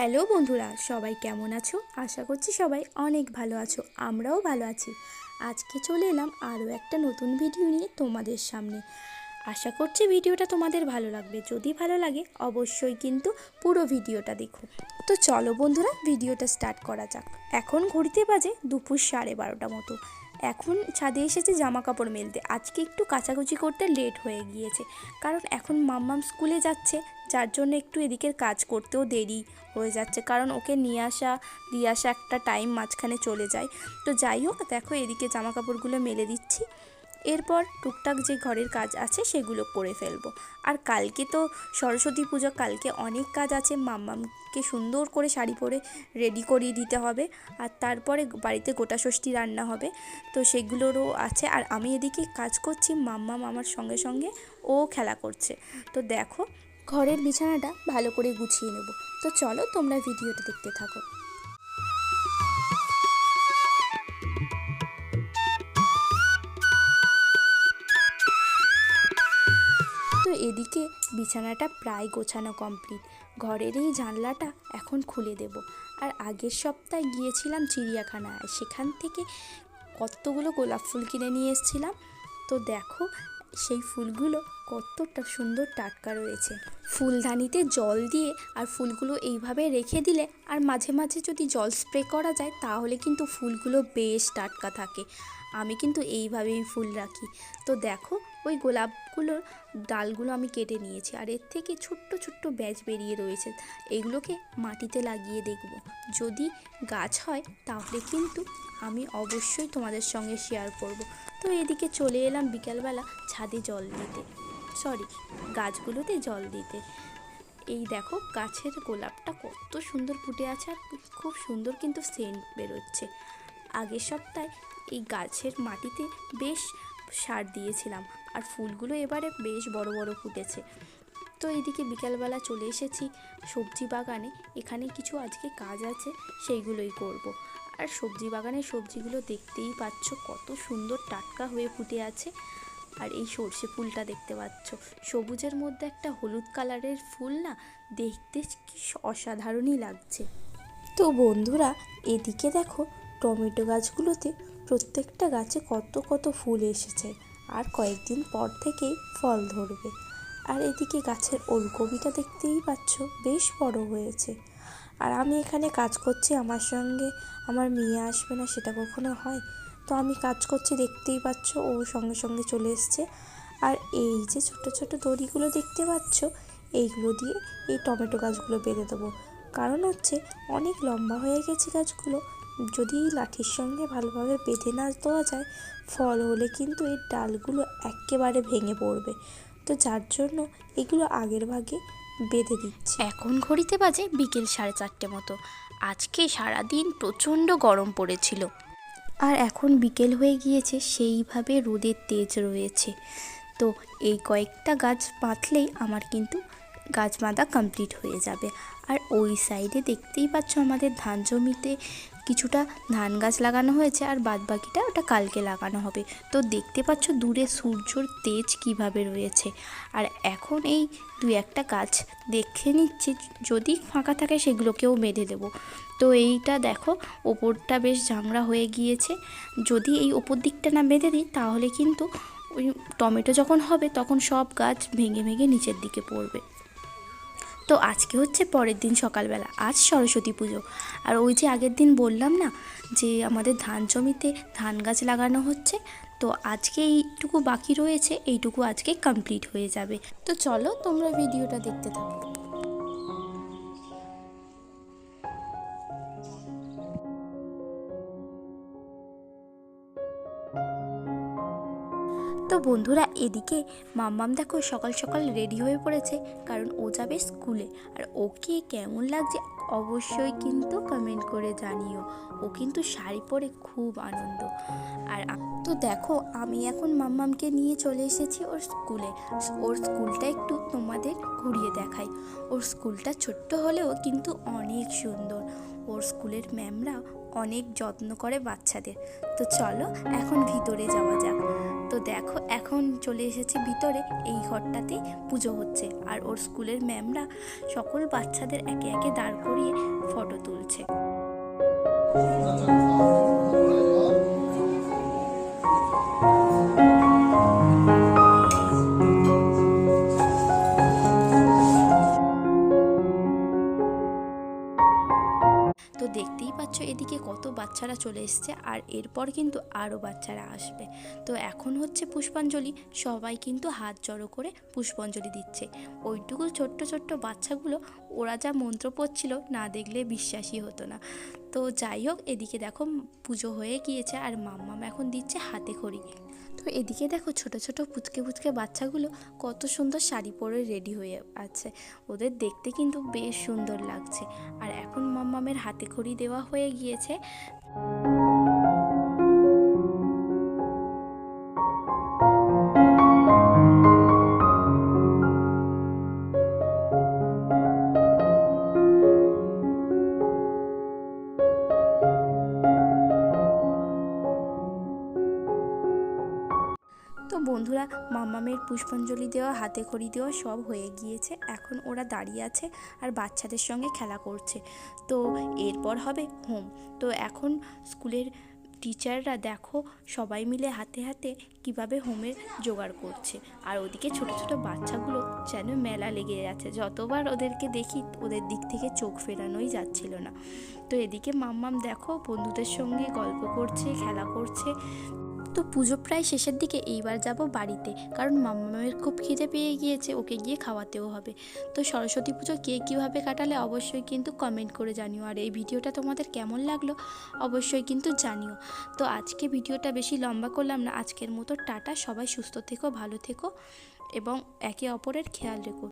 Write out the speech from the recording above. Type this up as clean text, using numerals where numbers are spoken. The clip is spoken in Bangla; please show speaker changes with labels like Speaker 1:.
Speaker 1: হ্যালো বন্ধুরা, সবাই কেমন আছো? আশা করছি সবাই অনেক ভালো আছো। আমরাও ভালো আছি। আজকে চলে এলাম আরও একটা নতুন ভিডিও নিয়ে তোমাদের সামনে। আশা করছি ভিডিওটা তোমাদের ভালো লাগবে। যদি ভালো লাগে অবশ্যই কিন্তু পুরো ভিডিওটা দেখো। তো চলো বন্ধুরা, ভিডিওটা স্টার্ট করা যাক। এখন ঘড়িতে বাজে দুপুর 12:30 মতো। এখন ছাদে এসেছে জামা কাপড় মেলতে। আজকে একটু কাচাকুচি করতে লেট হয়ে গিয়েছে, কারণ এখন মাম্মাম স্কুলে যাচ্ছে, যার জন্য একটু এদিকের কাজ করতেও দেরি হয়ে যাচ্ছে, কারণ ওকে নিয়ে আসা দিয়ে আসা একটা টাইম মাঝখানে চলে যায়। তো যাই হোক, দেখো এদিকে জামা কাপড়গুলো মেলে দিচ্ছি। এরপর টুকটাক যে ঘরের কাজ আছে সেগুলো করে ফেলবো। আর কালকে তো সরস্বতী পুজো, কালকে অনেক কাজ আছে। মাম্মামকে সুন্দর করে শাড়ি পরে রেডি করিয়ে দিতে হবে, আর তারপরে বাড়িতে গোটা ষষ্ঠী রান্না হবে, তো সেগুলোরও আছে। আর আমি এদিকে কাজ করছি, মাম্মাম আমার সঙ্গে সঙ্গে ও খেলা করছে। তো দেখো, ঘরের বিছানাটা ভালো করে গুছিয়ে নেব। তো চলো তোমরা ভিডিওটা দেখতে থাকো। তো এদিকে বিছানাটা প্রায় গোছানো কমপ্লিট। ঘরের এই জানলাটা এখন খুলে দেব। আর আগের সপ্তাহে গিয়েছিলাম চিড়িয়াখানায়, সেখান থেকে কতগুলো গোলাপ ফুল কিনে নিয়ে এসেছিলাম। তো দেখো সেই ফুলগুলো কতটা সুন্দর টাটকা রয়েছে। ফুলদানিতে জল দিয়ে আর ফুলগুলো এইভাবে রেখে দিলে আর মাঝে মাঝে যদি জল স্প্রে করা যায়, তাহলে কিন্তু ফুলগুলো বেশ টাটকা থাকে। আমি কিন্তু এইভাবেই ফুল রাখি। তো দেখো, ওই গোলাপগুলোর ডালগুলো আমি কেটে নিয়েছি, আর এর থেকে ছোট্ট ছোট্ট ব্যাচ বেরিয়ে রয়েছে। এইগুলোকে মাটিতে লাগিয়ে দেখব, যদি গাছ হয় তাহলে কিন্তু আমি অবশ্যই তোমাদের সঙ্গে শেয়ার করব। তো এদিকে চলে এলাম বিকালবেলা ছাদে জল দিতে, গাছগুলোতে জল দিতে। এই দেখো গাছের গোলাপটা কত সুন্দর ফুটে আছে, আর খুব সুন্দর কিন্তু সেন্ট বেরোচ্ছে। আগের সপ্তাহে এই গাছের মাটিতে বেশ সার দিয়েছিলাম, আর ফুলগুলো এবারে বেশ বড় বড় ফুটেছে। তো এইদিকে বিকালবেলা চলে এসেছি সবজি বাগানে। এখানে কিছু আজকে কাজ আছে, সেইগুলোই করব। আর সবজি বাগানের সবজিগুলো দেখতেই পাচ্ছ কত সুন্দর টাটকা হয়ে ফুটে আছে। আর এই সর্ষে ফুলটা দেখতে পাচ্ছ, সবুজের মধ্যে একটা হলুদ কালারের ফুল, না দেখতে কি অসাধারণই লাগছে। তো বন্ধুরা, এদিকে দেখো টমেটো গাছগুলোতে প্রত্যেকটা গাছে কত কত ফুল এসেছে, আর কয়েকদিন পর থেকেই ফল ধরবে। আর এদিকে গাছের ওলকপিটা দেখতেই পাচ্ছ বেশ বড় হয়েছে। আর আমি এখানে কাজ করছি, আমার সঙ্গে আমার মেয়ে আসবে না সেটা কখনো হয়? তো আমি কাজ করছি, দেখতেই পাচ্ছ ও সঙ্গে সঙ্গে চলে এসছে। আর এই যে ছোট ছোট দড়িগুলো দেখতে পাচ্ছ, এইগুলো দিয়ে এই টমেটো গাছগুলো বেঁধে দেবো। কারণ হচ্ছে অনেক লম্বা হয়ে গেছে গাছগুলো, যদি এই লাঠির সঙ্গে ভালোভাবে বেঁধে না দেওয়া যায়, ফল হলে কিন্তু এই ডালগুলো একেবারে ভেঙে পড়বে। তো যার জন্য এগুলো আগের ভাগে বেঁধে দিচ্ছি। এখন ঘড়িতে বাজে বিকেল 4:30 মতো। আজকে সারাদিন প্রচণ্ড গরম পড়েছিল, আর এখন বিকেল হয়ে গিয়েছে, সেইভাবে রোদের তেজ রয়েছে। তো এই কয়েকটা গাছ বাঁধলেই আমার কিন্তু গাছ বাঁধা কমপ্লিট হয়ে যাবে। আর ওই সাইডে দেখতেই পাচ্ছ আমাদের ধান জমিতে কিছুটা ধান গাছ লাগানো হয়েছে, আর বাদবাকিটা ওটা কালকে লাগানো হবে। তো দেখতে পাচ্ছ দূরে সূর্যর তেজ কিভাবে রয়েছে। আর এখন এই 2-1টা গাছ দেখে নিচ্ছি, যদি ফাঁকা থাকে সেগুলোকেও বেঁধে দেবো। তো এইটা দেখো ওপরটা বেশ ঝাংড়া হয়ে গিয়েছে, যদি এই ওপর দিকটা না বেঁধে দিই তাহলে কিন্তু ওই টমেটো যখন হবে তখন সব গাছ ভেঙে ভেঙে নিচের দিকে পড়বে। তো আজকে হচ্ছে পরের দিন সকালবেলা, আজ সরস্বতী পুজো। আর ওই যে আগের দিন বললাম না যে আমাদের ধান জমিতে ধান গাছ লাগানো হচ্ছে, তো আজকে এইটুকু বাকি রয়েছে, এইটুকু আজকে কমপ্লিট হয়ে যাবে। তো চলো তোমরা ভিডিওটা দেখতে থাকো। তো বন্ধুরা, এদিকে মাম্মাম দেখো সকাল সকাল রেডি হয়ে পড়েছে, কারণ ও যাবে স্কুলে। আর ওকে কেমন লাগছে অবশ্যই কিন্তু কমেন্ট করে জানিও। ও কিন্তু শাড়ি পরে খুব আনন্দ। আর তো দেখো আমি এখন মাম্মামকে নিয়ে চলে এসেছি ওর স্কুলে। ওর স্কুলটা একটু তোমাদের ঘুরিয়ে দেখাই। ওর স্কুলটা ছোট্ট হলেও কিন্তু অনেক সুন্দর। ওর স্কুলের ম্যামরা অনেক যত্ন করে বাচ্চাদের। তো চলো এখন ভিতরে যাওয়া যাক। তো দেখো এখন চলে এসেছি ভিতরে, এই ঘরটাতে পুজো হচ্ছে আর ওর স্কুলের ম্যামরা সকল বাচ্চাদের একে একে দাঁড় করিয়ে ফটো তুলছে। তো দেখতেই পাচ্ছ এদিকে কত বাচ্চারা চলে এসছে, আর এরপর কিন্তু আরও বাচ্চারা আসবে। তো এখন হচ্ছে পুষ্পাঞ্জলি, সবাই কিন্তু হাত জড়ো করে পুষ্পাঞ্জলি দিচ্ছে। ওইটুকু ছোট্ট ছোট্ট বাচ্চাগুলো ওরা যা মন্ত্র পড়ছিল না দেখলে বিশ্বাসই হতো না। তো যাই হোক, এদিকে দেখো পুজো হয়ে গিয়েছে আর মাম্মাম এখন দিচ্ছে হাতে খড়ি। তো এদিকে দেখো ছোট ছোট পুচকে পুচকে বাচ্চাগুলো কত সুন্দর শাড়ি পরে রেডি হয়ে আছে, ওদের দেখতে কিন্তু বেশ সুন্দর লাগছে। আর এখন মাম্মামের হাতে খড়ি দেওয়া হয়ে গিয়েছে। তো বন্ধুরা, মাম্মামের পুষ্পাঞ্জলি দেওয়া, হাতে খড়ি দেওয়া সব হয়ে গিয়েছে। এখন ওরা দাঁড়িয়ে আছে আর বাচ্চাদের সঙ্গে খেলা করছে। তো এরপর হবে হোম। তো এখন স্কুলের টিচাররা দেখো সবাই মিলে হাতে হাতে কিভাবে হোমের জোগাড় করছে। আর ওদিকে ছোট ছোট বাচ্চাগুলো যেন মেলা লেগে যাচ্ছে, যতবার ওদেরকে দেখি ওদের দিক থেকে চোখ ফেরানোই যাচ্ছিল না। তো এদিকে মাম্মাম দেখো বন্ধুদের সঙ্গে গল্প করছে, খেলা করছে। তো পুজো প্রায় শেষের দিকে, এইবার যাব বাড়িতে, কারণ মাম্মামের খুব খিদে পেয়ে গিয়েছে, ওকে গিয়ে খাওয়াতেও হবে। তো সরস্বতী পুজো কে কীভাবে কাটালে অবশ্যই কিন্তু কমেন্ট করে জানিও, আর এই ভিডিওটা তোমাদের কেমন লাগলো অবশ্যই কিন্তু জানিও। তো আজকে ভিডিওটা বেশি লম্বা করলাম না, আজকের মতো টাটা। সবাই সুস্থ থেকো, ভালো থেকো এবং একে অপরের খেয়াল রেখো।